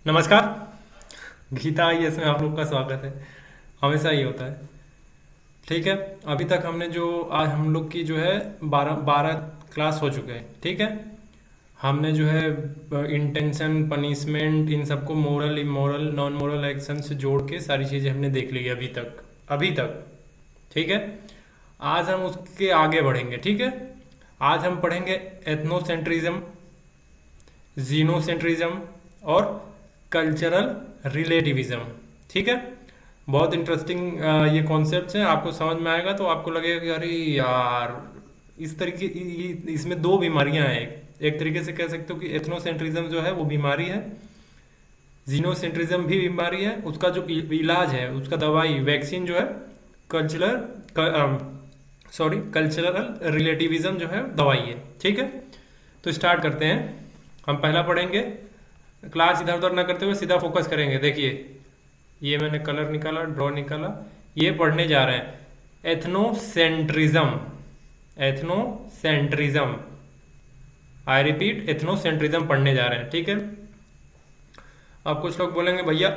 नमस्कार। गीता आईएएस में आप लोग का स्वागत है। हमेशा ही होता है। ठीक है। अभी तक हमने जो आज हम लोग की जो है 12 क्लास हो चुके हैं। ठीक है। हमने जो है इंटेंशन, पनिशमेंट, इन सबको moral, immoral, non moral action से जोड़ के सारी चीज़ें हमने देख ली है अभी तक। ठीक है। आज हम उसके आगे बढ़ेंगे। ठीक है। आज हम पढ़ेंगे एथनोसेंट्रिज्म, जीनोसेंट्रिज्म और कल्चरल रिलेटिविज्म। ठीक है। बहुत इंटरेस्टिंग ये कॉन्सेप्ट्स हैं। आपको समझ में आएगा तो आपको लगेगा कि अरे यार, इस तरीके इसमें दो बीमारियां हैं। एक तरीके से कह सकते हो कि एथनोसेंट्रिज्म जो है वो बीमारी है, जीनोसेंट्रिज्म भी बीमारी है। उसका जो इलाज है, उसका दवाई, वैक्सीन जो है कल्चरल कल्चरल रिलेटिविज्म जो है दवाई है। ठीक है। तो स्टार्ट करते हैं। हम पहला पढ़ेंगे। क्लास इधर उधर ना करते हुए सीधा फोकस करेंगे। देखिए, ये मैंने कलर निकाला, ड्रॉ निकाला। ये पढ़ने जा रहे हैं ethnocentrism. Ethnocentrism, I repeat, ethnocentrism पढ़ने जा रहे हैं। ठीक है। अब कुछ लोग बोलेंगे भैया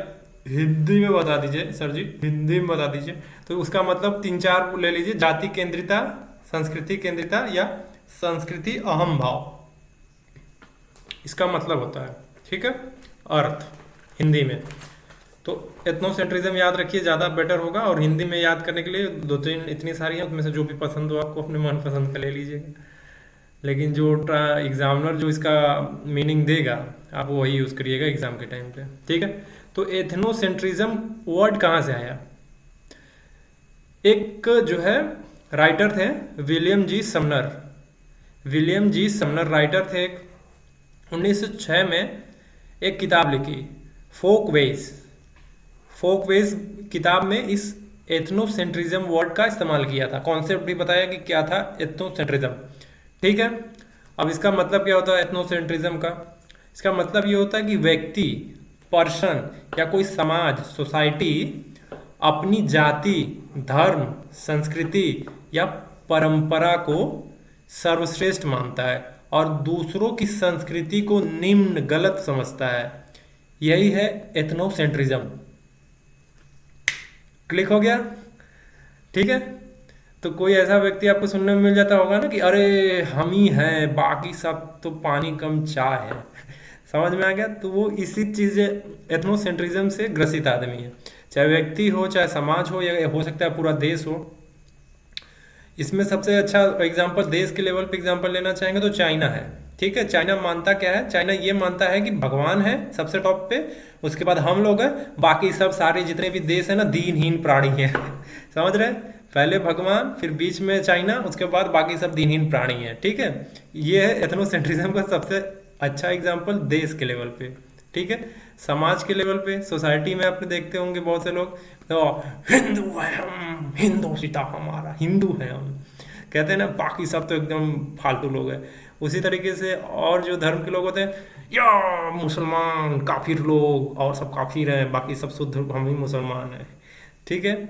हिंदी में बता दीजिए सर जी, हिंदी में बता दीजिए। तो उसका मतलब तीन चार ले लीजिए। जाति केंद्रिता, संस्कृति केंद्रिता या संस्कृति अहम भाव, इसका मतलब होता है। ठीक है। अर्थ हिंदी में तो एथनोसेंट्रिज्म याद रखिए, ज़्यादा बेटर होगा। और हिंदी में याद करने के लिए दो तीन इतनी सारी हैं, उसमें से जो भी पसंद हो आपको अपने मन पसंद का ले लीजिएगा। लेकिन जो एग्जामिनर जो इसका मीनिंग देगा आप वही यूज़ करिएगा एग्जाम के टाइम पे। ठीक है। तो एथनोसेंट्रिज्म वर्ड कहाँ से आया? एक जो है राइटर थे विलियम जी समनर। विलियम जी समनर राइटर थे। 1906 में एक किताब लिखी, फोकवेज। फोकवेज किताब में इस एथनोसेंट्रिज्म वर्ड का इस्तेमाल किया था। कॉन्सेप्ट भी बताया कि क्या था एथनोसेंट्रिज्म। ठीक है। अब इसका मतलब क्या होता है एथनोसेंट्रिज्म का? इसका मतलब ये होता है कि व्यक्ति, पर्सन या कोई समाज, सोसाइटी अपनी जाति, धर्म, संस्कृति या परंपरा को सर्वश्रेष्ठ मानता है और दूसरों की संस्कृति को निम्न, गलत समझता है। यही है एथनोसेंट्रिज्म। क्लिक हो गया? ठीक है। तो कोई ऐसा व्यक्ति आपको सुनने में मिल जाता होगा ना कि अरे हम ही हैं, बाकी सब तो पानी कम चाय है। समझ में आ गया? तो वो इसी चीज़, एथनोसेंट्रिज्म से ग्रसित आदमी है। चाहे व्यक्ति हो, चाहे समाज हो, या हो सकता है पूरा देश हो। इसमें सबसे अच्छा एग्जांपल, देश के लेवल पे एग्जांपल लेना चाहेंगे तो चाइना है। ठीक है। चाइना मानता क्या है? चाइना ये मानता है कि भगवान है सबसे टॉप पे, उसके बाद हम लोग हैं, बाकी सब सारे जितने भी देश है ना दीनहीन प्राणी हैं। समझ रहे हैं? पहले भगवान, फिर बीच में चाइना, उसके बाद बाकी सब दीनहीन प्राणी हैं। ठीक है। ये है एथनोसेंट्रिज्म का सबसे अच्छा एग्जाम्पल देश के लेवल पे। ठीक है। समाज के लेवल पे, सोसाइटी में आपने देखते होंगे बहुत से लोग तो हिंदू है हम, हिंदू सीता हमारा, हिंदू है हम कहते हैं ना, बाकी सब तो एकदम फालतू लोग हैं। उसी तरीके से और जो धर्म के लोग होते हैं, या मुसलमान काफिर लोग, और सब काफिर हैं, बाकी सब शुद्ध, हम ही मुसलमान हैं। ठीक है।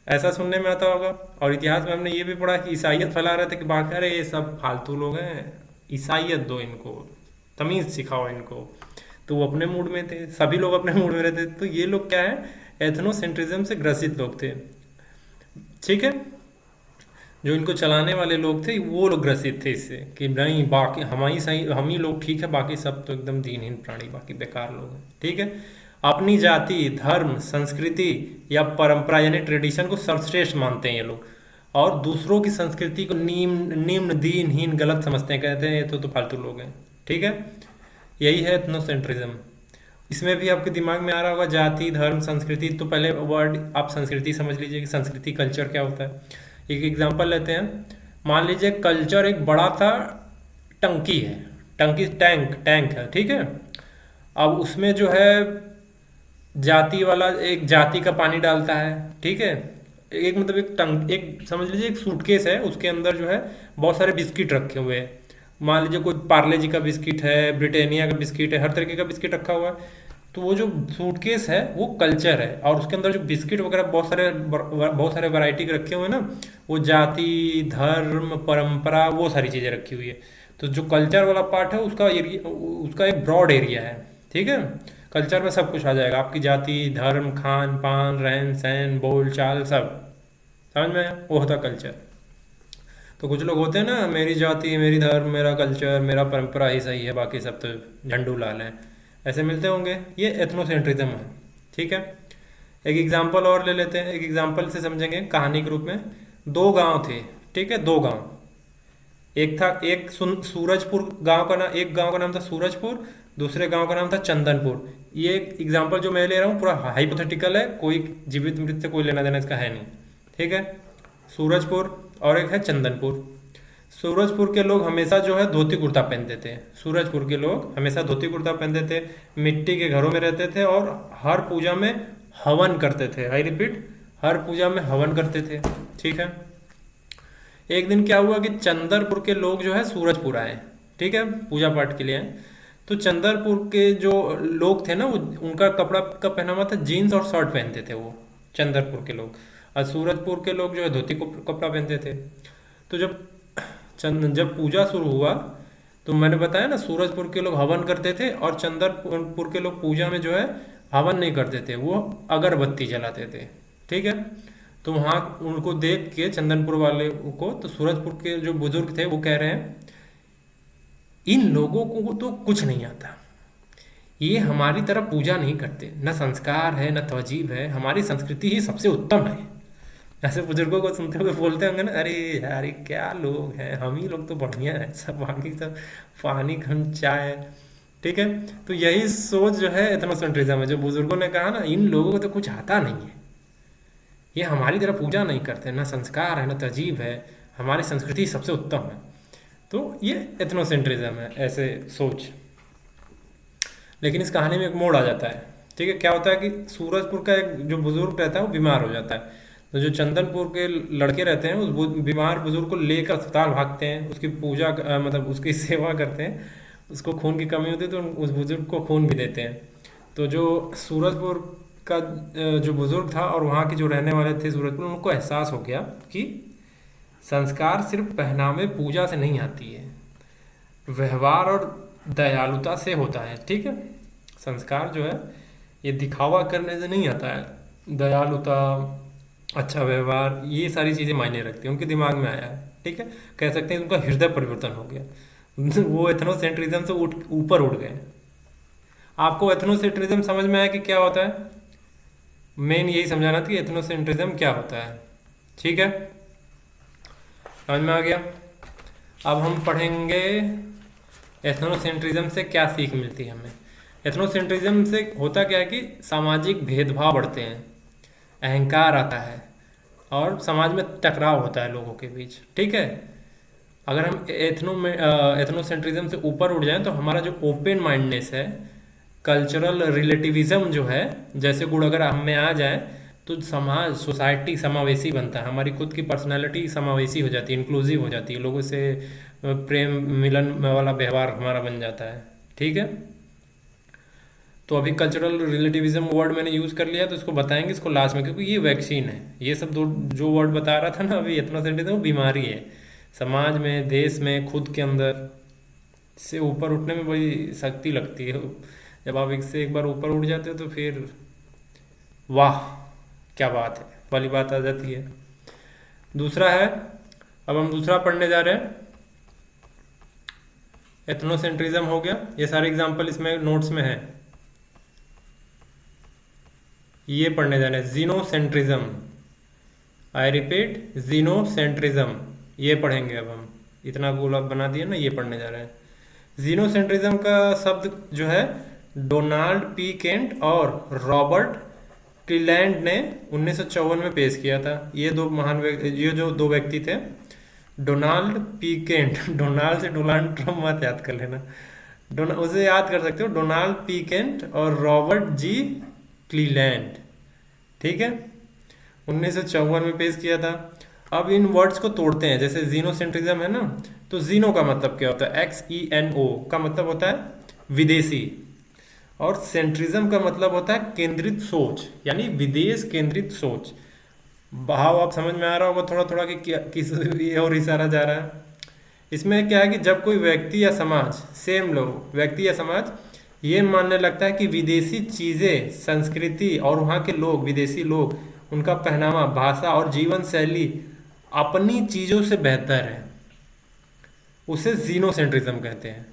ऐसा सुनने में आता होगा। और इतिहास में हमने ये भी पढ़ा कि ईसाइयत फैला रहे थे कि बाकी अरे ये सब फालतू लोग हैं, ईसाइयत दो इनको, तमीज़ सिखाओ इनको। तो वो अपने मूड में थे, सभी लोग अपने मूड में रहते थे। तो ये लोग क्या है, एथनोसेंट्रिज्म से ग्रसित लोग थे। ठीक है। जो इनको चलाने वाले लोग थे वो लोग ग्रसित थे इससे कि नहीं, बाकी हम ही सही, हम ही लोग ठीक है, बाकी सब तो एकदम दीनहीन प्राणी, बाकी बेकार लोग हैं। ठीक है। अपनी जाति, धर्म, संस्कृति या परंपरा यानी ट्रेडिशन को सर्वश्रेष्ठ मानते हैं ये लोग, और दूसरों की संस्कृति को निम्न, निम्न, दीनहीन, गलत समझते हैं। कहते हैं ये तो फालतू लोग हैं। ठीक है। यही है एथनोसेंट्रिज्म। इसमें भी आपके दिमाग में आ रहा होगा जाति, धर्म, संस्कृति। तो पहले वर्ड आप संस्कृति समझ लीजिए कि संस्कृति, कल्चर क्या होता है। एक एग्जांपल लेते हैं। मान लीजिए कल्चर एक बड़ा सा टंकी है, टंकी टैंक है। ठीक है। अब उसमें जो है जाति वाला एक जाति का पानी डालता है। ठीक है। एक मतलब एक समझ लीजिए एक सूटकेस है, उसके अंदर जो है बहुत सारे बिस्किट रखे हुए हैं। मान लीजिए कोई पार्ले जी का बिस्किट है, ब्रिटानिया का बिस्किट है, हर तरीके का बिस्किट रखा हुआ है। तो वो जो सूटकेस है वो कल्चर है, और उसके अंदर जो बिस्किट वगैरह बहुत सारे वैरायटी के रखे हुए हैं ना, वो जाति, धर्म, परंपरा, वो सारी चीज़ें रखी हुई है। तो जो कल्चर वाला पार्ट है उसका एरिया, उसका एक ब्रॉड एरिया है। ठीक है। कल्चर में सब कुछ आ जाएगा, आपकी जाति, धर्म, खान पान, रहन सहन, बोल चाल, सब। समझ में आया? वो होता कल्चर। तो कुछ लोग होते हैं ना, मेरी जाति, मेरी धर्म, मेरा कल्चर, मेरा परंपरा ही सही है, बाकी सब तो झंडू लाल हैं, ऐसे मिलते होंगे। ये एथनोसेंट्रिज्म है। ठीक है, एक एग्जाम्पल और ले लेते हैं, एक एग्जाम्पल से समझेंगे कहानी के रूप में। दो गांव थे, ठीक है, दो गांव। एक था, सूरजपुर गांव का नाम, एक गांव का नाम था सूरजपुर, दूसरे गांव का नाम था चंदनपुर। ये एग्जाम्पल जो मैं ले रहा हूँ पूरा हाइपोथेटिकल है, कोई जीवित मृत से कोई लेना देना इसका है नहीं। ठीक है, सूरजपुर और एक है चंदनपुर। सूरजपुर के लोग हमेशा जो है धोती कुर्ता पहनते थे। सूरजपुर के लोग हमेशा धोती कुर्ता पहनते थे, मिट्टी के घरों में रहते थे और हर पूजा में हवन करते थे। आई रिपीट, हर पूजा में हवन करते थे। ठीक है, एक दिन क्या हुआ कि चंदरपुर के लोग जो है सूरजपुर आए, ठीक है, पूजा पाठ के लिए आए। तो चंदरपुर के जो लोग थे ना, वो उनका कपड़ा का पहनावा था, जीन्स और शर्ट पहनते थे वो चंदरपुर के लोग, और सूरजपुर के लोग जो है धोती कपड़ा पहनते थे। तो जब पूजा शुरू हुआ तो मैंने बताया ना, सूरजपुर के लोग हवन करते थे और चंदरपुर के लोग पूजा में जो है हवन नहीं करते थे, वो अगरबत्ती जलाते थे। ठीक है, तो वहाँ उनको देख के चंदनपुर वाले को, तो सूरजपुर के जो बुजुर्ग थे वो कह रहे हैं, इन लोगों को तो कुछ नहीं आता, ये हमारी तरह पूजा नहीं करते, न संस्कार है न तहजीब है, हमारी संस्कृति ही सबसे उत्तम है। ऐसे बुजुर्गों को सुनते हुए बोलते होंगे ना, अरे यार ये क्या लोग हैं, हम ही लोग तो बढ़िया है, सब बाकी सब पानी कम चाय। ठीक है, तो यही सोच जो है एथनोसेंट्रिज्म है, जो बुजुर्गों ने कहा ना, इन लोगों को तो कुछ आता नहीं है, ये हमारी तरह पूजा नहीं करते, ना संस्कार है ना तहजीब है, हमारी संस्कृति सबसे उत्तम है। तो ये एथनोसेंट्रिज्म है, ऐसे सोच। लेकिन इस कहानी में एक मोड़ आ जाता है। ठीक है, क्या होता है कि सूरजपुर का एक जो बुजुर्ग रहता है वो बीमार हो जाता है। तो जो चंदनपुर के लड़के रहते हैं उस बीमार बुजुर्ग को लेकर अस्पताल भागते हैं, उसकी पूजा मतलब उसकी सेवा करते हैं। उसको खून की कमी होती है तो उस बुजुर्ग को खून भी देते हैं। तो जो सूरजपुर का जो बुजुर्ग था और वहाँ के जो रहने वाले थे सूरजपुर, उनको एहसास हो गया कि संस्कार सिर्फ पहनावे पूजा से नहीं आती है, व्यवहार और दयालुता से होता है। ठीक है, संस्कार जो है ये दिखावा करने से नहीं आता है, दयालुता, अच्छा व्यवहार, ये सारी चीज़ें मायने रखती हैं। उनके दिमाग में आया है। ठीक है, कह सकते हैं उनका हृदय परिवर्तन हो गया वो एथनोसेंट्रिज्म से ऊपर उठ गए। आपको एथनोसेंट्रिज्म समझ में आया कि क्या होता है? मेन यही समझाना था कि एथनोसेंट्रिज्म क्या होता है। ठीक है, समझ में आ गया। अब हम पढ़ेंगे एथनोसेंट्रिज्म से क्या सीख मिलती है हमें। एथनोसेंट्रिज्म से होता क्या है कि सामाजिक भेदभाव बढ़ते हैं, अहंकार आता है और समाज में टकराव होता है लोगों के बीच। ठीक है, अगर हम एथनोसेंट्रिज्म से ऊपर उठ जाएं तो हमारा जो ओपन माइंडनेस है, कल्चरल रिलेटिविज्म जो है, जैसे गुण अगर हम में आ जाए तो समाज, सोसाइटी समावेशी बनता है, हमारी खुद की पर्सनैलिटी समावेशी हो जाती है, इंक्लूसिव हो जाती है, लोगों से प्रेम मिलन वाला व्यवहार हमारा बन जाता है। ठीक है, तो अभी कल्चरल रिलेटिविज्म वर्ड मैंने यूज़ कर लिया, तो इसको बताएंगे इसको लास्ट में, क्योंकि ये वैक्सीन है। ये सब दो जो वर्ड बता रहा था ना अभी, एथनोसेंट्रिज्म वो बीमारी है, समाज में, देश में, खुद के अंदर से ऊपर उठने में बड़ी शक्ति लगती है। जब आप एक बार ऊपर उठ जाते हो तो फिर वाह क्या बात है वाली बात आ जाती है। दूसरा है, अब हम दूसरा पढ़ने जा रहे हैं। एथनोसेंट्रिज्म हो गया, ये सारे एग्जाम्पल इसमें नोट्स में है, ये पढ़ने जा रहे हैं जीनोसेंट्रिज्म। आई रिपीट, जीनोसेंट्रिज्म, ये पढ़ेंगे। अब हम इतना गोला बना दिया ना, ये पढ़ने जा रहे हैं। जीनोसेंट्रिज्म का शब्द जो है डोनाल्ड पी केंट और रॉबर्ट क्लीलैंड ने 1954 में पेश किया था। ये जो दो व्यक्ति थे, डोनाल्ड पी केंट, डोनाल्ड से डोनाल्ड ट्रम्प मत याद कर लेना, उसे याद कर सकते हो, डोनाल्ड पी केंट और रॉबर्ट जी क्लीलैंड। ठीक है, 1954 में पेश किया था। अब इन वर्ड्स को तोड़ते हैं, जैसे जीनोसेंट्रिज्म है ना, तो जीनो का मतलब क्या होता है? XENO का मतलब होता है विदेशी, और सेंट्रिज्म का मतलब होता है केंद्रित सोच, यानी विदेश केंद्रित सोच। भाव आप समझ में आ रहा होगा थोड़ा थोड़ा कि किस और इशारा जा रहा है। इसमें क्या है कि जब कोई व्यक्ति या समाज, सेम लोग, व्यक्ति या समाज ये मानने लगता है कि विदेशी चीजें, संस्कृति और वहाँ के लोग, विदेशी लोग, उनका पहनावा, भाषा और जीवन शैली अपनी चीजों से बेहतर है। उसे जीनोसेंट्रिज्म कहते हैं।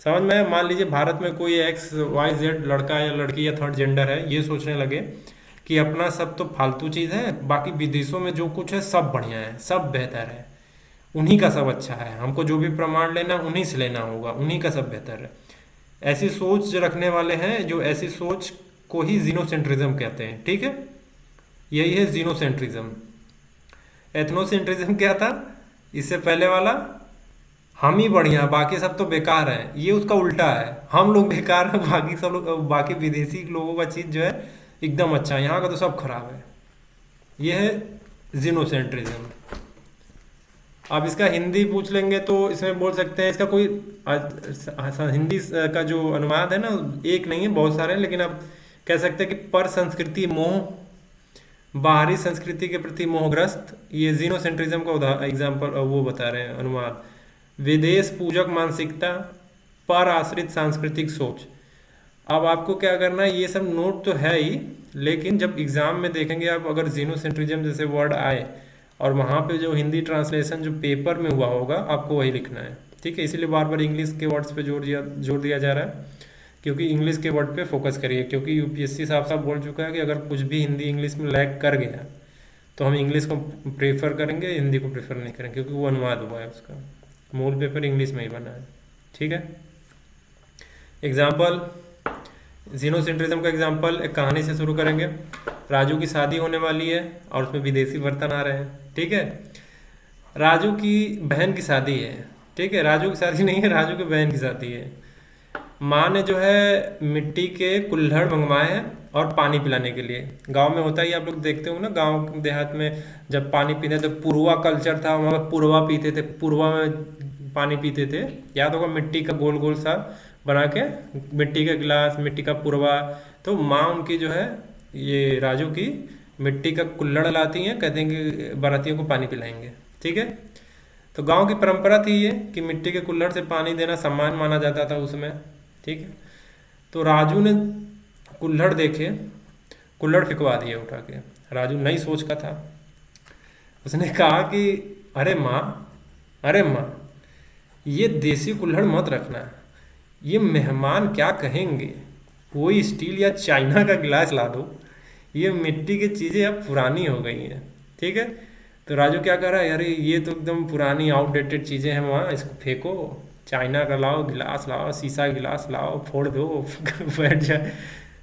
समझ में आया? मान लीजिए भारत में कोई एक्स वाई जेड लड़का या लड़की या थर्ड जेंडर है, ये सोचने लगे कि अपना सब तो फालतू चीज़ है, बाकी विदेशों में जो कुछ है सब बढ़िया है, सब बेहतर है, उन्हीं का सब अच्छा है, हमको जो भी प्रमाण लेना उन्हीं से लेना होगा, उन्हीं का सब बेहतर है। ऐसी सोच रखने वाले हैं, जो ऐसी सोच को ही जीनोसेंट्रिज्म कहते हैं। ठीक है, यही है जीनोसेंट्रिज्म। एथनोसेंट्रिज्म क्या था इससे पहले वाला? हम ही बढ़िया, बाकी सब तो बेकार है। ये उसका उल्टा है, हम लोग बेकार हैं, बाकी सब लोग, बाकी विदेशी लोगों का चीज जो है एकदम अच्छा है, यहाँ का तो सब खराब है। ये है जीनोसेंट्रिज्म। अब इसका हिंदी पूछ लेंगे तो इसमें बोल सकते हैं, इसका कोई हिंदी का जो अनुवाद है ना, एक नहीं है, बहुत सारे हैं, लेकिन अब कह सकते हैं कि पर संस्कृति मोह, बाहरी संस्कृति के प्रति मोहग्रस्त, ये जीनोसेंट्रिज्म का एग्जाम्पल वो बता रहे हैं अनुवाद। विदेश पूजक मानसिकता, पर आश्रित सांस्कृतिक सोच। अब आपको क्या करना है, ये सब नोट तो है ही, लेकिन जब एग्जाम में देखेंगे आप, अगर जीनोसेंट्रिज्म जैसे वर्ड आए और वहाँ पे जो हिंदी ट्रांसलेशन जो पेपर में हुआ होगा, आपको वही लिखना है। ठीक है, इसीलिए बार बार इंग्लिश के वर्ड्स पे जोर दिया जा रहा है, क्योंकि इंग्लिश के वर्ड पे फोकस करिए, क्योंकि यूपीएससी साहब साहब बोल चुका है कि अगर कुछ भी हिंदी इंग्लिश में लैग कर गया तो हम इंग्लिश को प्रेफर करेंगे, हिंदी को प्रेफर नहीं करेंगे, क्योंकि वो अनुवाद हुआ है, उसका मूल पेपर इंग्लिश में ही बना है। ठीक है, एग्जाम्पल, जीनोसेंट्रिज्म का एग्जाम्पल एक कहानी से शुरू करेंगे। राजू की शादी होने वाली है और उसमें विदेशी बर्तन आ रहे हैं। ठीक है, राजू की बहन की शादी है। ठीक है, राजू की शादी नहीं है, राजू की बहन की शादी है। माँ ने जो है मिट्टी के कुल्हड़ मंगवाए हैं और पानी पिलाने के लिए। गांव में होता ही, आप लोग देखते हो ना, गांव देहात में जब पानी पीते तो पुरवा कल्चर था, वहाँ पे पुरवा पीते थे, पुरवा में पानी पीते थे। याद होगा, मिट्टी का गोल गोल सा बना के, मिट्टी का गिलास, मिट्टी का पुरवा। तो माँ उनकी जो है, ये राजू की, मिट्टी का कुल्हड़ लाती हैं, कहते हैं कि बारातियों को पानी पिलाएंगे। ठीक है, तो गांव की परंपरा थी ये कि मिट्टी के कुल्हड़ से पानी देना सम्मान माना जाता था उसमें। ठीक है, तो राजू ने कुल्हड़ देखे, कुल्हड़ फिकवा दिए उठा के। राजू नई सोच का था, उसने कहा कि अरे माँ, अरे माँ, ये देसी कुल्हड़ मत रखना, ये मेहमान क्या कहेंगे, कोई स्टील या चाइना का गिलास ला दो, ये मिट्टी की चीज़ें अब पुरानी हो गई हैं। ठीक है, तो राजू क्या कर रहा है, अरे ये तो एकदम पुरानी आउटडेटेड चीज़ें हैं माँ, इसको फेंको, चाइना का लाओ, गिलास लाओ, शीशा गिलास लाओ, फोड़ दो बैठ जाए।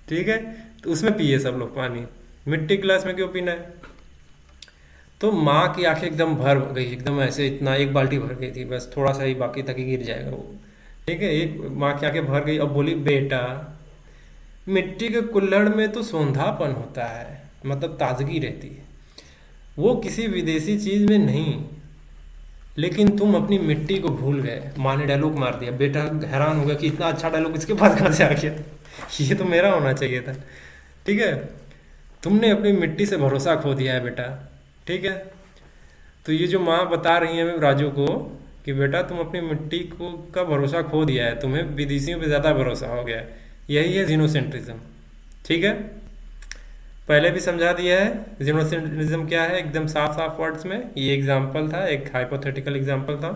ठीक है, तो उसमें पिए सब लोग पानी, मिट्टी गिलास में क्यों पीना है? तो माँ की आंखें एकदम भर गई, एकदम ऐसे, इतना एक बाल्टी भर गई थी, बस थोड़ा सा ही बाकी तक ही गिर जाएगा वो। ठीक है, एक माँ की आंखें भर गई और बोली, बेटा, मिट्टी के कुल्हड़ में तो सौंधापन होता है, मतलब ताजगी रहती है, वो किसी विदेशी चीज में नहीं, लेकिन तुम अपनी मिट्टी को भूल गए। माँ ने डायलॉग मार दिया। बेटा हैरान हो गया कि इतना अच्छा डायलॉग इसके पास कहाँ से आ गया, ये तो मेरा होना चाहिए था। ठीक है, तुमने अपनी मिट्टी से भरोसा खो दिया है बेटा। ठीक है, तो ये जो माँ बता रही है राजू को कि बेटा तुम अपनी मिट्टी को का भरोसा खो दिया है, तुम्हें विदेशियों पे ज़्यादा भरोसा हो गया है, यही है जीनोसेंट्रिज्म। ठीक है, पहले भी समझा दिया है जीनोसेंट्रिज्म क्या है, एकदम साफ साफ वर्ड्स में। ये एग्जाम्पल था, एक हाइपोथेटिकल एग्जाम्पल था।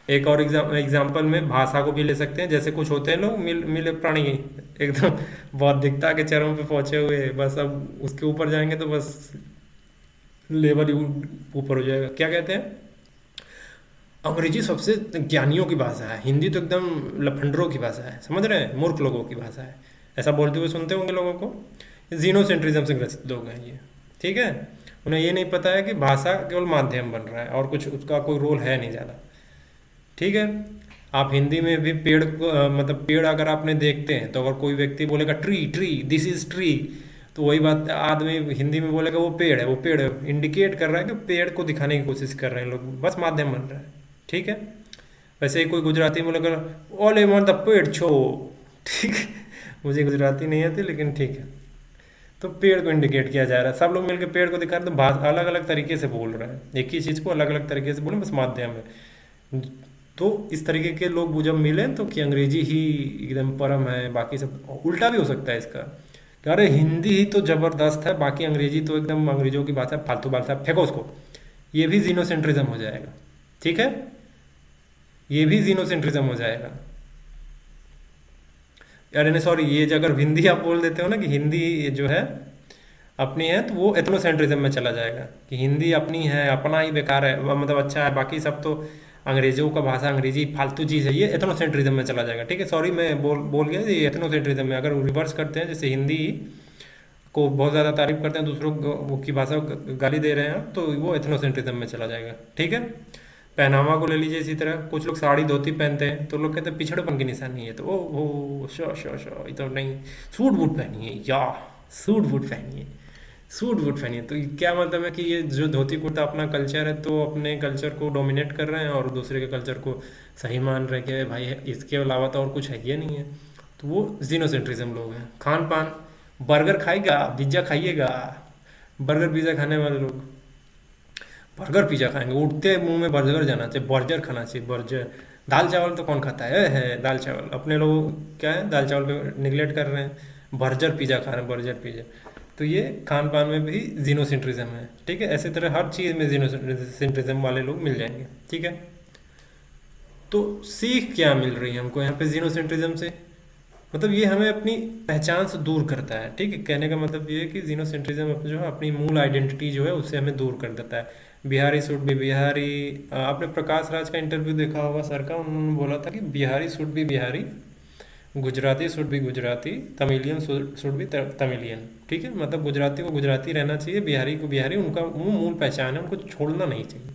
एक और एग्जाम्पल में भाषा को भी ले सकते हैं, जैसे कुछ होते हैं लोग मिले प्राणी, एकदम बौद्धिकता के चरम पे पहुंचे हुए, बस अब उसके ऊपर जाएंगे तो बस लेवल ही ऊपर हो जाएगा। क्या कहते हैं, अंग्रेजी सबसे ज्ञानियों की भाषा है, हिंदी तो एकदम लफंडरों की भाषा है, समझ रहे हैं, मूर्ख लोगों की भाषा है, ऐसा बोलते हुए सुनते होंगे लोगों को। जीनोसेंट्रिज्म से ग्रसित लोग हैं ये। ठीक है, उन्हें ये नहीं पता है कि भाषा केवल माध्यम बन रहा है और कुछ उसका कोई रोल है नहीं ज़्यादा। ठीक है, आप हिंदी में भी पेड़ को मतलब पेड़ अगर आपने देखते हैं, तो अगर कोई व्यक्ति बोलेगा tree tree, this is tree, तो वही बात आदमी हिंदी में बोलेगा वो पेड़ है, वो पेड़ है, इंडिकेट कर रहा है कि पेड़ को दिखाने की कोशिश कर रहे हैं लोग, बस माध्यम बन रहा है। ठीक है, वैसे ही कोई गुजराती में बोलेगा ओले मोन द पेड़ छो। ठीक है, मुझे गुजराती नहीं आती, लेकिन ठीक है, तो पेड़ को इंडिकेट किया जा रहा है, सब लोग मिलकर पेड़ को दिखा रहे हैं, तो भाषा अलग अलग तरीके से बोल रहे हैं, एक ही चीज़ को अलग अलग तरीके से बोले, बस माध्यम है। तो इस तरीके के लोग जब मिलें तो कि अंग्रेजी ही एकदम परम है, बाकी सब उल्टा भी हो सकता है इसका कि अरे हिंदी ही तो जबरदस्त है, बाकी अंग्रेजी तो एकदम अंग्रेजों की भाषा फालतू भाषा, फेंको उसको। ये भी जीनोसेंट्रिज्म हो जाएगा। ठीक है, ये भी जीनोसेंट्रिज्म हो जाएगा। अरे नहीं सॉरी, ये जो अगर हिंदी आप बोल देते हो ना कि हिंदी जो है अपनी है, तो वो एथनोसेंट्रिज्म में चला जाएगा कि हिंदी अपनी है, अपना ही बेकार है, मतलब अच्छा है, बाकी सब तो अंग्रेजों का भाषा, अंग्रेजी फालतू चीज़ है, ये एथनोसेंट्रिज्म में चला जाएगा। ठीक है, सॉरी मैं बोल बोल गया, ये एथनोसेंट्रिज्म में अगर रिवर्स करते हैं, जैसे हिंदी को बहुत ज़्यादा तारीफ करते हैं, दूसरों की भाषा को गाली दे रहे हैं, तो वो एथनोसेंट्रिज्म में चला जाएगा। ठीक है, पहनावा को ले लीजिए इसी तरह, कुछ लोग साड़ी धोती पहनते हैं तो लोग कहते हैं पिछड़ेपन की निशानी है, तो ओ शो ये तो नहीं, सूट बूट पहनिए या सूट बूट पहनिए, सूट बूट पहनिए। तो क्या मतलब है कि ये जो धोती कुर्ता अपना कल्चर है, तो अपने कल्चर को डोमिनेट कर रहे हैं और दूसरे के कल्चर को सही मान रहे हैं कि भाई इसके अलावा तो और कुछ है ही नहीं है। तो वो जीनोसेंट्रिज्म लोग हैं। खान पान, बर्गर खाएगा, पिज्ज़ा खाइएगा, बर्गर पिज़्ज़ा खाने वाले लोग बर्गर पिज़्ज़ा खाएंगे, उठते मुंह में बर्गर जाना चाहिए, बर्गर खाना चाहिए, बर्गर। दाल चावल तो कौन खाता है दाल चावल, अपने लोग क्या है दाल चावल पे निगलेक्ट कर रहे हैं, बर्गर पिज़्ज़ा खा रहे हैं, बर्गर पिज़्ज़ा। तो ये खान पान में भी जीनोसेंट्रिज्म है। ठीक है, ऐसे तरह हर चीज़ में जीनोसेंट्रिज्म वाले लोग मिल जाएंगे। ठीक है, तो सीख क्या मिल रही है हमको यहाँ पे जीनोसेंट्रिज्म से? मतलब ये हमें अपनी पहचान से दूर करता है। ठीक है, कहने का मतलब ये है कि जीनोसेंट्रिज्म जो है अपनी मूल आइडेंटिटी जो है उससे हमें दूर कर देता है। बिहारी शुड बी बिहारी, आपने प्रकाश राज का इंटरव्यू देखा होगा सर का, उन्होंने बोला था कि Bihari should be Bihari, Gujarati should be Gujarati, Tamilian should be Tamilian. ठीक है, मतलब गुजराती को गुजराती रहना चाहिए, बिहारी को बिहारी, उनका वो मूल पहचान है, उनको छोड़ना नहीं चाहिए।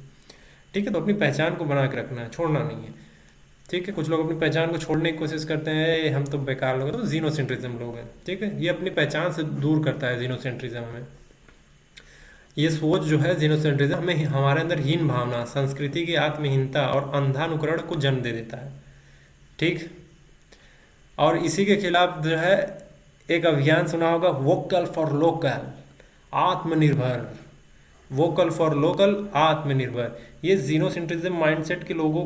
ठीक है, तो अपनी पहचान को बना के रखना है, छोड़ना नहीं है। ठीक है, कुछ लोग अपनी पहचान को छोड़ने की कोशिश करते हैं, हम तो बेकार लोग हैं, तो जीनोसेंट्रिज्म लोग हैं। ठीक है, ये अपनी पहचान से दूर करता है जीनोसेंट्रिज्म हमें। ये सोच जो है जीनोसेंट्रिज्म हमें हमारे अंदर हीन भावना, संस्कृति की आत्महीनता और अंधानुकरण को जन्म दे देता है। ठीक, और इसी के खिलाफ जो है एक अभियान सुना होगा, वोकल फॉर लोकल, आत्मनिर्भर, वोकल फॉर लोकल आत्मनिर्भर। ये जीनोसेंट्रिज्म माइंडसेट के लोगों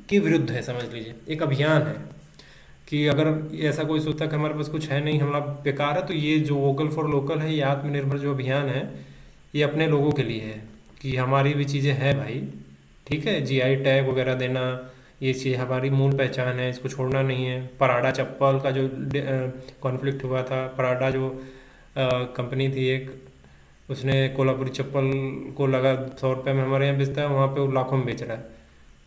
के विरुद्ध है, समझ लीजिए एक अभियान है कि अगर ऐसा कोई सोचता है कि हमारे पास कुछ है नहीं, हमारा बेकार है, तो ये जो वोकल फॉर लोकल है, ये आत्मनिर्भर जो अभियान है, ये अपने लोगों के लिए है कि हमारी भी चीज़ें हैं भाई। ठीक है, जीआई टैग वगैरह देना, ये चीज़ हमारी मूल पहचान है, इसको छोड़ना नहीं है। पराडा चप्पल का जो कॉन्फ्लिक्ट हुआ था, पराडा जो कंपनी थी एक, उसने कोल्हापुरी चप्पल को लगा 100 रुपये में हमारे यहाँ बेचता है, वहाँ पे वो लाखों में बेच रहा है,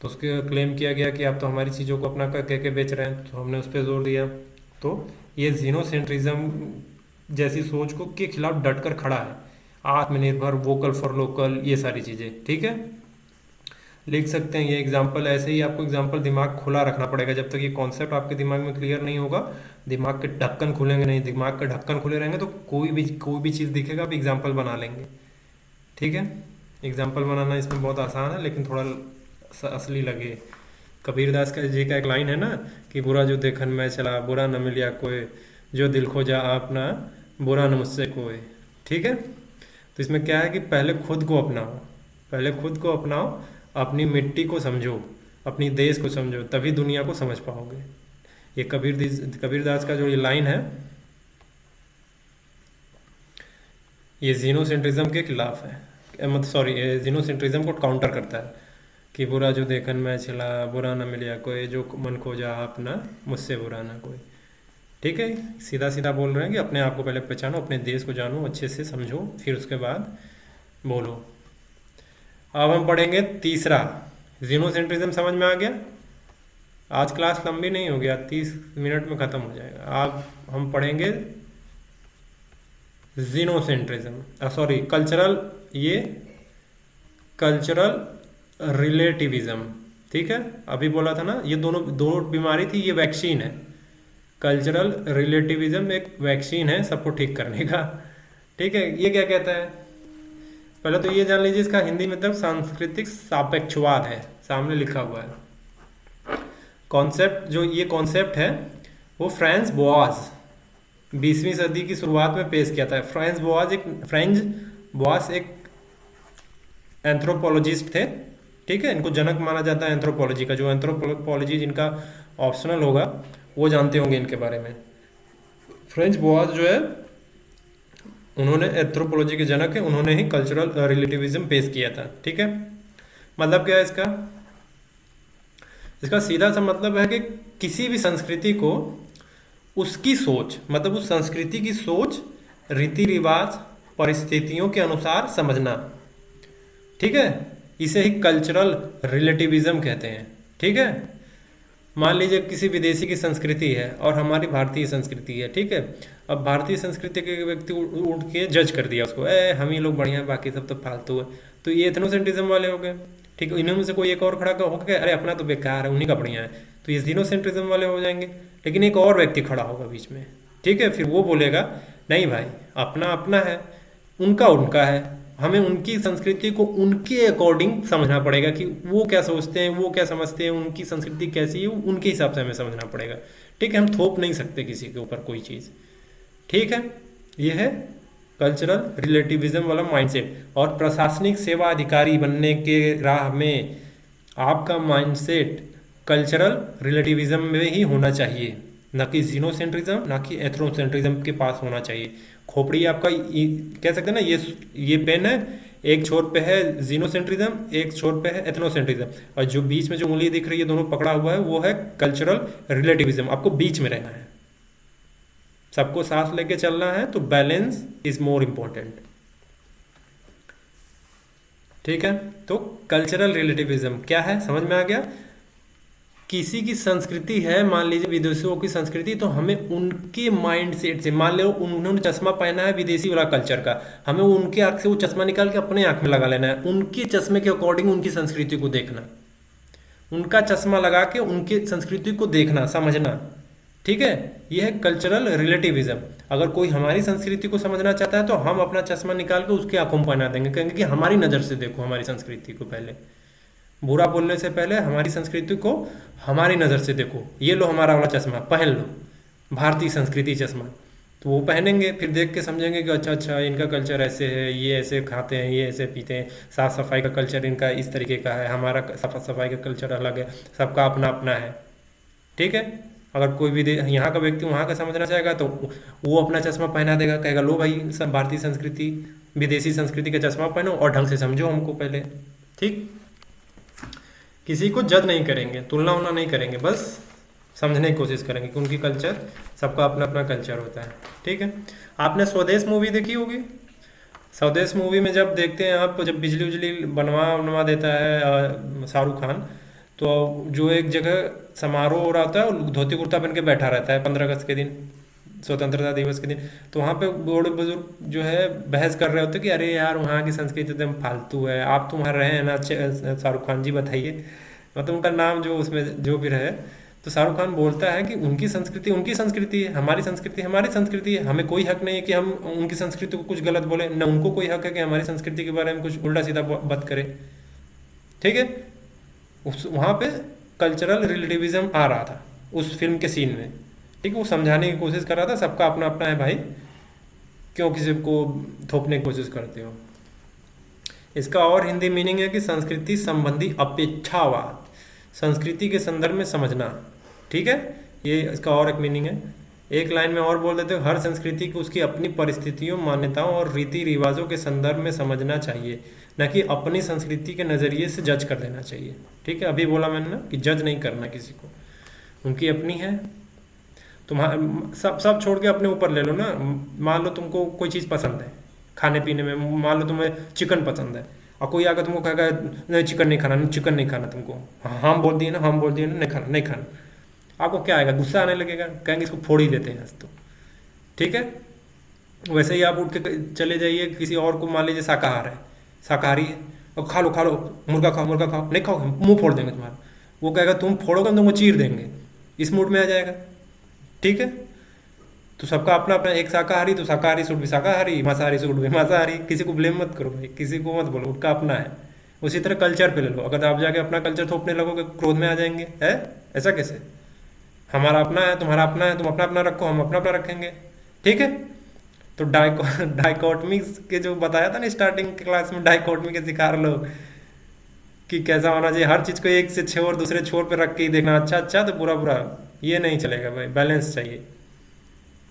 तो उसके क्लेम किया गया कि आप तो हमारी चीज़ों को अपना कह के बेच रहे हैं, तो हमने उस पर जोर दिया। तो ये जीनोसेंट्रिज्म जैसी सोच को के खिलाफ डट कर खड़ा है, आत्मनिर्भर, वोकल फॉर लोकल, ये सारी चीज़ें। ठीक है, लिख सकते हैं ये एग्जाम्पल, ऐसे ही आपको एग्जाम्पल दिमाग खुला रखना पड़ेगा, जब तक ये कॉन्सेप्ट आपके दिमाग में क्लियर नहीं होगा, दिमाग के ढक्कन खुलेंगे नहीं, दिमाग के ढक्कन खुले रहेंगे तो कोई भी चीज़ दिखेगा आप एग्जाम्पल बना लेंगे। ठीक है, एग्जाम्पल बनाना इसमें बहुत आसान है, लेकिन थोड़ा असली लगे। कबीरदास का जी का एक लाइन है ना कि बुरा जो देखन में चला, बुरा न मिलिया कोई, जो दिल खो जा अपना, बुरा न मुझसे कोई। ठीक है, तो इसमें क्या है कि पहले खुद को अपनाओ, पहले खुद को अपनाओ, अपनी मिट्टी को समझो, अपनी देश को समझो, तभी दुनिया को समझ पाओगे। ये कबीरदास का जो ये लाइन है, ये जीनोसेंट्रिज्म के खिलाफ है, मतलब सॉरी, जीनोसेंट्रिज्म को काउंटर करता है कि बुरा जो देखन में चला, बुरा ना मिलिया कोई, जो मन खो जा अपना, मुझसे बुरा ना कोई। ठीक है, सीधा सीधा बोल रहे हैं कि अपने आप को पहले पहचानो, अपने देश को जानो, अच्छे से समझो, फिर उसके बाद बोलो। अब हम पढ़ेंगे तीसरा, जीनोसेंट्रिज्म समझ में आ गया? आज क्लास लंबी नहीं हो गया, 30 मिनट में ख़त्म हो जाएगा। अब हम पढ़ेंगे जीनोसेंट्रिज्म, सॉरी कल्चरल, ये कल्चरल रिलेटिविज्म। ठीक है, अभी बोला था ना, ये दोनों दोनों बीमारी थी, ये वैक्सीन है। कल्चरल रिलेटिविज्म एक वैक्सीन है सबको ठीक करने का। ठीक है, ये क्या कहता है? पहले तो ये जान लीजिए, इसका हिंदी मतलब सांस्कृतिक सापेक्षवाद है, सामने लिखा हुआ है। कॉन्सेप्ट, जो ये कॉन्सेप्ट है वो फ्रांस बोआज 20वीं सदी की शुरुआत में पेश किया था। फ्रेंच बोआज एक एंथ्रोपोलॉजिस्ट थे। ठीक है, इनको जनक माना जाता है एंथ्रोपोलॉजी का। जो एंथ्रोपोलॉजी जिनका ऑप्शनल होगा वो जानते होंगे इनके बारे में। फ्रेंच बोआज जो है उन्होंने एंथ्रोपोलॉजी के जनक है, उन्होंने ही कल्चरल रिलेटिविज्म पेश किया था। ठीक है, मतलब क्या है इसका? इसका सीधा सा मतलब है कि किसी भी संस्कृति को उसकी सोच, मतलब उस संस्कृति की सोच, रीति रिवाज, परिस्थितियों के अनुसार समझना। ठीक है, इसे ही कल्चरल रिलेटिविज्म कहते हैं। ठीक है, मान लीजिए किसी विदेशी की संस्कृति है और हमारी भारतीय संस्कृति है। ठीक है, अब भारतीय संस्कृति के व्यक्ति उठ के जज कर दिया उसको, हम ही लोग बढ़िया हैं, बाकी सब तो फालतू है, तो ये एथनोसेंट्रिज्म वाले हो गए। ठीक है, इन्हीं से कोई एक और खड़ा होकर अरे अपना तो बेकार है, उन्हीं का बढ़िया है, तो ये जीनोसेंट्रिज्म वाले हो जाएंगे। लेकिन एक और व्यक्ति खड़ा होगा बीच में, ठीक है, फिर वो बोलेगा नहीं भाई, अपना अपना है, उनका उनका है, हमें उनकी संस्कृति को उनके अकॉर्डिंग समझना पड़ेगा कि वो क्या सोचते हैं, वो क्या समझते हैं, उनकी संस्कृति कैसी है, उनके हिसाब से हमें समझना पड़ेगा। ठीक है, हम थोप नहीं सकते किसी के ऊपर कोई चीज़। ठीक है, ये है कल्चरल रिलेटिविज्म वाला माइंडसेट। और प्रशासनिक सेवा अधिकारी बनने के राह में आपका माइंडसेट कल्चरल रिलेटिविज्म में ही होना चाहिए, ना कि जीनोसेंट्रिज्म, ना कि एथ्रोसेंट्रिज्म के पास होना चाहिए। खोपड़ी आपका कह सकते हैं ना, ये पेन है, एक छोर पे है जीनोसेंट्रिज्म, एक छोर पे है एथनोसेंट्रिज्म, और जो बीच में जो उंगली दिख रही है दोनों पकड़ा हुआ है वो है कल्चरल रिलेटिविज्म। आपको बीच में रहना है, सबको साथ लेके चलना है, तो बैलेंस इज मोर इम्पोर्टेंट। ठीक है, तो कल्चरल रिलेटिविज्म क्या है, समझ में आ गया? किसी की संस्कृति है, मान लीजिए विदेशियों की संस्कृति, तो हमें उनके माइंड सेट से, मान लो उन्होंने चश्मा पहना है विदेशी वाला कल्चर का, हमें उनके आंख से वो चश्मा निकाल के अपने आंख में लगा लेना है, उनके चश्मे के अकॉर्डिंग उनकी संस्कृति को देखना, उनका चश्मा लगा के उनकी संस्कृति को देखना, समझना। ठीक है, यह है कल्चरल रिलेटिविज्म। अगर कोई हमारी संस्कृति को समझना चाहता है तो हम अपना चश्मा निकाल के उसके आंखों में पहना देंगे, कहेंगे कि हमारी नज़र से देखो हमारी संस्कृति को, पहले बुरा बोलने से पहले हमारी संस्कृति को हमारी नज़र से देखो, ये लो हमारा वाला चश्मा पहन लो, भारतीय संस्कृति चश्मा। तो वो पहनेंगे, फिर देख के समझेंगे कि अच्छा अच्छा इनका कल्चर ऐसे है, ये ऐसे खाते हैं, ये ऐसे पीते हैं, साफ़ सफाई का कल्चर इनका इस तरीके का है, हमारा साफ सफाई का कल्चर अलग है, सबका अपना अपना है। ठीक है, अगर कोई भी यहाँ का व्यक्ति वहाँ का समझना चाहेगा तो वो अपना चश्मा पहना देगा, कहेगा लो भाई भारतीय संस्कृति विदेशी संस्कृति का चश्मा पहनो और ढंग से समझो हमको पहले। ठीक, किसी को जज नहीं करेंगे, तुलना उलना नहीं करेंगे, बस समझने की कोशिश करेंगे कि उनकी कल्चर, सबका अपना अपना कल्चर होता है। ठीक है, आपने स्वदेश मूवी देखी होगी। स्वदेश मूवी में जब देखते हैं आप, जब बिजली उजली बनवा देता है शाहरुख खान, तो जो एक जगह समारोह हो रहा होता है, धोती कुर्ता पहन के बैठा रहता है 15 अगस्त के दिन, स्वतंत्रता दिवस के दिन, तो वहाँ पे बूढ़े बुजुर्ग जो है बहस कर रहे होते कि अरे यार वहाँ की संस्कृति एकदम फालतू है, आप तो वहाँ रहे हैं ना, शाहरुख खान जी बताइए, मतलब उनका नाम जो उसमें जो भी रहे, तो शाहरुख खान बोलता है कि उनकी संस्कृति उनकी संस्कृति है, हमारी संस्कृति हमारी संस्कृति है, हमें कोई हक नहीं है कि हम उनकी संस्कृति को कुछ गलत बोले, न उनको कोई हक है कि हमारी संस्कृति के बारे में कुछ उल्टा सीधा बात करें। ठीक है, उस वहाँ पे कल्चरल रिलेटिविज्म आ रहा था उस फिल्म के सीन में। ठीक है, वो समझाने की कोशिश कर रहा था सबका अपना अपना है भाई, क्यों किसी को थोपने की कोशिश करते हो। इसका और हिंदी मीनिंग है कि संस्कृति संबंधी अपेक्षावाद, संस्कृति के संदर्भ में समझना। ठीक है, ये इसका और एक मीनिंग है। एक लाइन में और बोल देते हो, हर संस्कृति को उसकी अपनी परिस्थितियों, मान्यताओं और रीति रिवाजों के संदर्भ में समझना चाहिए, न कि अपनी संस्कृति के नज़रिए से जज कर लेना चाहिए। ठीक है, अभी बोला मैंने ना कि जज नहीं करना किसी को, उनकी अपनी है, तुम्हारा सब छोड़ के अपने ऊपर ले लो ना। मान लो तुमको कोई चीज़ पसंद है खाने पीने में, मान लो तुम्हें चिकन पसंद है, और कोई आकर तुमको कहेगा नहीं चिकन नहीं खाना, चिकन नहीं खाना, तुमको हम बोल दिए ना, हम बोल दिए ना, नहीं खाना नहीं खाना, आपको क्या आएगा, गुस्सा आने लगेगा, कहेंगे इसको फोड़ ही देते हैं तो। ठीक है, वैसे ही आप उठ के चले जाइए किसी और को, मान लीजिए शाकाहार है, शाकाहारी है, और खा लो मुर्गा खाओ, मुर्गा खाओ, नहीं खाओ मुंह फोड़ देंगे तुम्हारा, वो कहेगा तुम फोड़ोगे तुमको चीर देंगे, इस मूड में आ जाएगा। ठीक है, तो सबका अपना अपना, एक शाकाहारी तो शाकाहारी सूट भी शाकाहारी, मांसाहारी सूट भी मांसाहारी, किसी को ब्लेम मत करो भाई, किसी को मत बोलो, उनका अपना है। उसी तरह कल्चर पे ले लो, अगर आप जाके अपना कल्चर थोपने लगोगे क्रोध में आ जाएंगे, है ऐसा कैसे, हमारा अपना है तुम्हारा अपना है, तुम अपना अपना रखो हम अपना अपना रखेंगे। ठीक है, तो डाइकोटमी के जो बताया था ना स्टार्टिंग क्लास में, डाइकोटमी के शिकार लोग कि कैसा होना चाहिए, हर चीज़ को एक से छोर दूसरे छोर पे रख के ही देखना, अच्छा अच्छा तो बुरा बुरा, ये नहीं चलेगा भाई, बैलेंस चाहिए।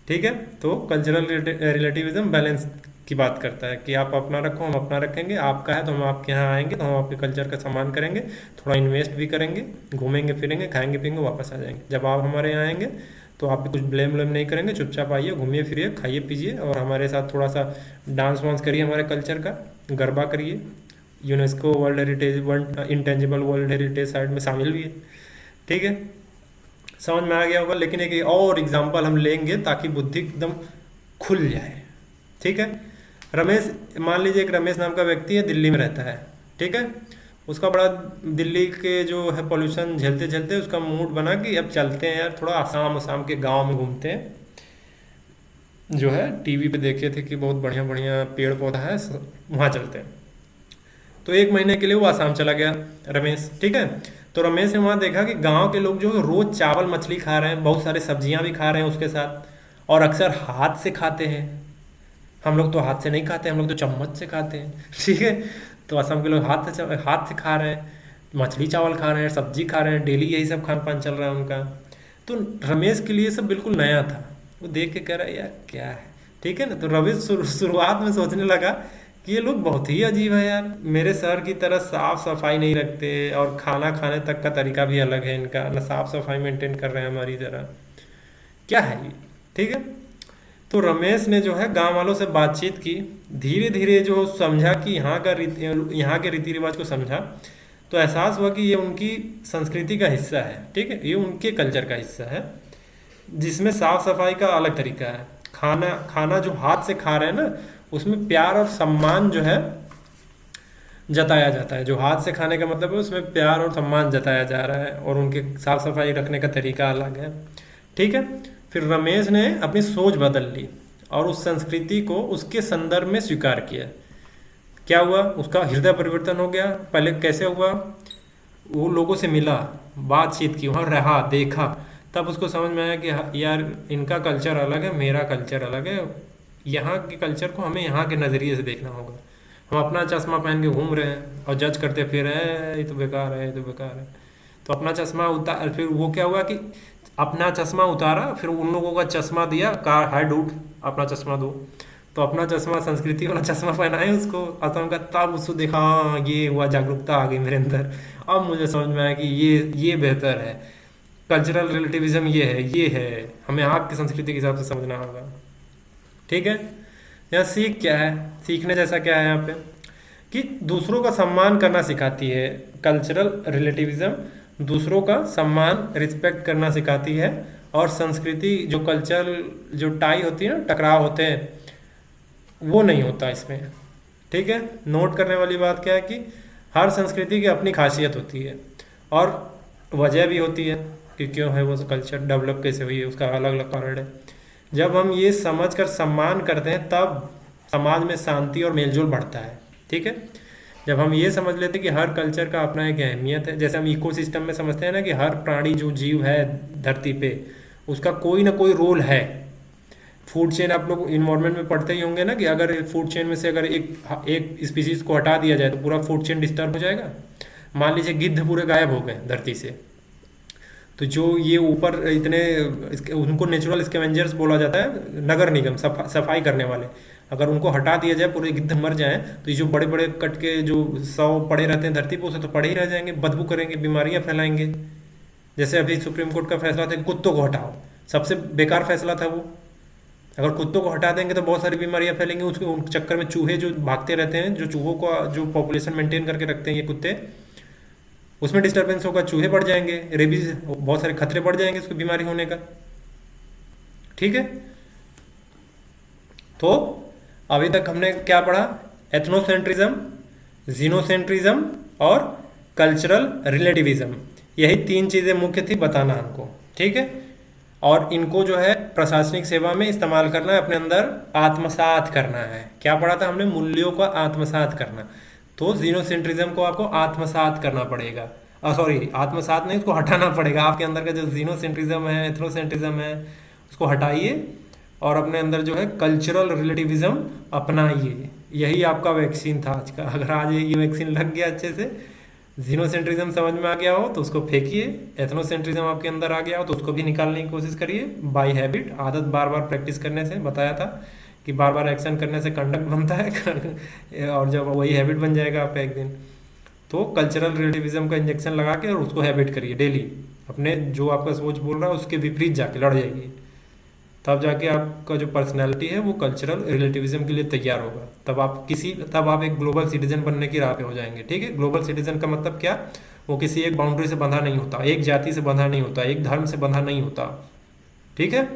ठीक है, तो कल्चरल रिलेटिविज्म बैलेंस की बात करता है कि आप अपना रखो, हम अपना रखेंगे, आपका है तो हम आपके यहाँ आएंगे तो हम आपके कल्चर का सम्मान करेंगे, थोड़ा इन्वेस्ट भी करेंगे, घूमेंगे फिरेंगे, खाएंगे पिएंगे, वापस आ जाएंगे। जब आप हमारे यहाँ आएंगे तो आप भी कुछ ब्लेम व्लेम नहीं करेंगे, चुपचाप आइए, घूमिए फिरिए, खाइए पीजिए, और हमारे साथ थोड़ा सा डांस वांस करिए, हमारे कल्चर का गरबा करिए, UNESCO world heritage, world intangible world heritage site में शामिल भी है। ठीक है, समझ में आ गया होगा। लेकिन एक और एग्जांपल हम लेंगे ताकि बुद्धि एकदम खुल जाए। ठीक है, रमेश, मान लीजिए एक रमेश नाम का व्यक्ति है, दिल्ली में रहता है। ठीक है, उसका बड़ा दिल्ली के जो है पॉल्यूशन झेलते झेलते उसका मूड बना कि अब चलते हैं यार, थोड़ा आसाम आसाम के गांव में घूमते हैं, जो है टीवी पे देखे थे कि बहुत बढ़िया बढ़िया पेड़ पौधा है, वहाँ चलते हैं। तो एक महीने के लिए वो आसाम चला गया रमेश। ठीक है, तो रमेश ने वहाँ देखा कि गांव के लोग जो है रोज चावल मछली खा रहे हैं, बहुत सारे सब्जियां भी खा रहे हैं उसके साथ, और अक्सर हाथ से खाते हैं। हम लोग तो हाथ से नहीं खाते, हम लोग तो चम्मच से खाते हैं। ठीक है, तो असम के लोग हाथ से खा रहे हैं, मछली चावल खा रहे हैं, सब्जी खा रहे हैं, डेली यही सब खान पान चल रहा है उनका। तो रमेश के लिए सब बिल्कुल नया था, वो देख के कह रहा है यार क्या है। ठीक है ना, तो रमेश शुरुआत में सोचने लगा कि ये लोग बहुत ही अजीब है यार, मेरे शहर की तरह साफ सफाई नहीं रखते, और खाना खाने तक का तरीका भी अलग है इनका, ना साफ सफाई मेंटेन कर रहे हैं हमारी तरह, क्या है ये। ठीक है, तो रमेश ने जो है गांव वालों से बातचीत की, धीरे धीरे जो समझा कि यहाँ के रीति रिवाज को समझा, तो एहसास हुआ कि ये उनकी संस्कृति का हिस्सा है। ठीक है, ये उनके कल्चर का हिस्सा है, जिसमें साफ सफाई का अलग तरीका है। खाना खाना जो हाथ से खा रहे हैं ना, उसमें प्यार और सम्मान जो है जताया जाता है। जो हाथ से खाने का मतलब है उसमें प्यार और सम्मान जताया जा रहा है, और उनके साफ सफाई रखने का तरीका अलग है। ठीक है, फिर रमेश ने अपनी सोच बदल ली और उस संस्कृति को उसके संदर्भ में स्वीकार किया। क्या हुआ, उसका हृदय परिवर्तन हो गया। पहले कैसे हुआ, वो लोगों से मिला, बातचीत की, वहाँ रहा, देखा, तब उसको समझ में आया कि यार इनका कल्चर अलग है, मेरा कल्चर अलग है, यहाँ के कल्चर को हमें यहाँ के नज़रिए से देखना होगा। हम अपना चश्मा पहन के घूम रहे हैं और जज करते फिर है ये तो बेकार है, ये तो बेकार है। तो अपना चश्मा उतार, फिर वो क्या हुआ कि अपना चश्मा उतारा, फिर उन लोगों का चश्मा दिया, कहा हाय डूड अपना चश्मा दो। तो अपना चश्मा, संस्कृति वाला चश्मा पहनाए उसको असम का, तब उसको देखा हाँ ये हुआ, जागरूकता आ गई मेरे अंदर। अब मुझे समझ में आया कि ये बेहतर है, कल्चरल रिलेटिविज्म ये है, हमें आपकी संस्कृति के हिसाब से समझना होगा। ठीक है, यहाँ सीख क्या है, सीखने जैसा क्या है यहाँ पे, कि दूसरों का सम्मान करना सिखाती है। कल्चरल रिलेटिविज्म दूसरों का सम्मान, रिस्पेक्ट करना सिखाती है, और संस्कृति जो कल्चर जो टाई होती है ना, टकराव होते हैं, वो नहीं होता इसमें। ठीक है, नोट करने वाली बात क्या है कि हर संस्कृति की अपनी खासियत होती है, और वजह भी होती है कि क्यों है वो कल्चर डेवलप कैसे हुई है, उसका अलग अलग कारण है। जब हम ये समझकर सम्मान करते हैं तब समाज में शांति और मेलजोल बढ़ता है। ठीक है, जब हम ये समझ लेते हैं कि हर कल्चर का अपना एक अहमियत है, जैसे हम इकोसिस्टम में समझते हैं ना कि हर प्राणी जो जीव है धरती पे, उसका कोई ना कोई रोल है। फूड चेन आप लोग इन्वायरमेंट में पढ़ते ही होंगे ना कि अगर फूड चेन में से अगर एक स्पीसीज को हटा दिया जाए तो पूरा फूड चेन डिस्टर्ब हो जाएगा। मान लीजिए गिद्ध पूरे गायब हो गए धरती से, तो जो ये ऊपर इतने उनको नेचुरल स्कैवेंजर्स बोला जाता है, नगर निगम सफाई करने वाले, अगर उनको हटा दिया जाए, पूरे गिद्ध मर जाएं, तो ये जो बड़े बड़े कट के जो 100 पड़े रहते हैं धरती पे, उसे तो पड़े ही रह जाएंगे, बदबू करेंगे, बीमारियां फैलाएंगे। जैसे अभी सुप्रीम कोर्ट का फैसला था कि कुत्तों को हटाओ, सबसे बेकार फैसला था वो। अगर कुत्तों को हटा देंगे तो बहुत सारी बीमारियां फैलेंगी, उसके उन चक्कर में चूहे जो भागते रहते हैं, जो चूहों को जो पॉपुलेशन मेंटेन करके रखते हैं ये कुत्ते, उसमें डिस्टर्बेंस होगा, चूहे बढ़ जाएंगे, रेबीज, बहुत सारे खतरे बढ़ जाएंगे उसको बीमारी होने का। ठीक है, तो अभी तक हमने क्या पढ़ा, एथनोसेंट्रिज्म, जीनोसेंट्रिज्म और कल्चरल रिलेटिविज्म। यही 3 चीजें मुख्य थी बताना हमको। ठीक है, और इनको जो है प्रशासनिक सेवा में इस्तेमाल करना है, अपने अंदर आत्मसात करना है। क्या पढ़ा था हमने, मूल्यों का आत्मसात करना। तो जीनोसेंट्रिज्म को आपको आत्मसात करना पड़ेगा, सॉरी आत्मसात नहीं, उसको हटाना पड़ेगा। आपके अंदर का जो जीनोसेंट्रिज्म है, एथनोसेंट्रिज्म है, उसको हटाइए और अपने अंदर जो है कल्चरल रिलेटिविज्म अपनाइए। यही आपका वैक्सीन था आज का। अगर आज ये वैक्सीन लग गया अच्छे से, जीनोसेंट्रिज्म समझ में आ गया हो तो उसको फेंकिए, एथनोसेंट्रिज्म आपके अंदर आ गया हो तो उसको भी निकालने की कोशिश करिए बाय हैबिट, आदत बार बार प्रैक्टिस करने से। बताया था कि बार बार एक्शन करने से कंडक्ट बनता है और जब वही हैबिट बन जाएगा आपका एक दिन, तो कल्चरल रिलेटिविज्म का इंजेक्शन लगा के और उसको हैबिट करिए डेली, अपने जो आपका सोच बोल रहा है उसके विपरीत जाके लड़ जाइए, तब जाके आपका जो पर्सनैलिटी है वो कल्चरल रिलेटिविज्म के लिए तैयार होगा। तब आप एक ग्लोबल सिटीजन बनने की राह पे हो जाएंगे। ठीक है, ग्लोबल सिटीजन का मतलब क्या, वो किसी एक बाउंड्री से बंधा नहीं होता, एक जाति से बंधा नहीं होता, एक धर्म से बंधा नहीं होता। ठीक है,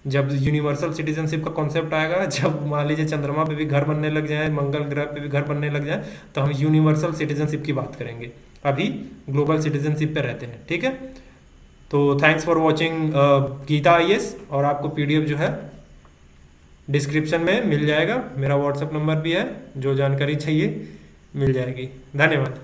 जब यूनिवर्सल सिटीजनशिप का कॉन्सेप्ट आएगा, जब मान लीजिए चंद्रमा पे भी घर बनने लग जाए, मंगल ग्रह पे भी घर बनने लग जाए, तो हम यूनिवर्सल सिटीजनशिप की बात करेंगे। अभी ग्लोबल सिटीजनशिप पे रहते हैं। ठीक है, तो thanks for watching Geeta IAS, और आपको पीडीएफ जो है डिस्क्रिप्शन में मिल जाएगा, मेरा व्हाट्सएप नंबर भी है, जो जानकारी चाहिए मिल जाएगी। धन्यवाद।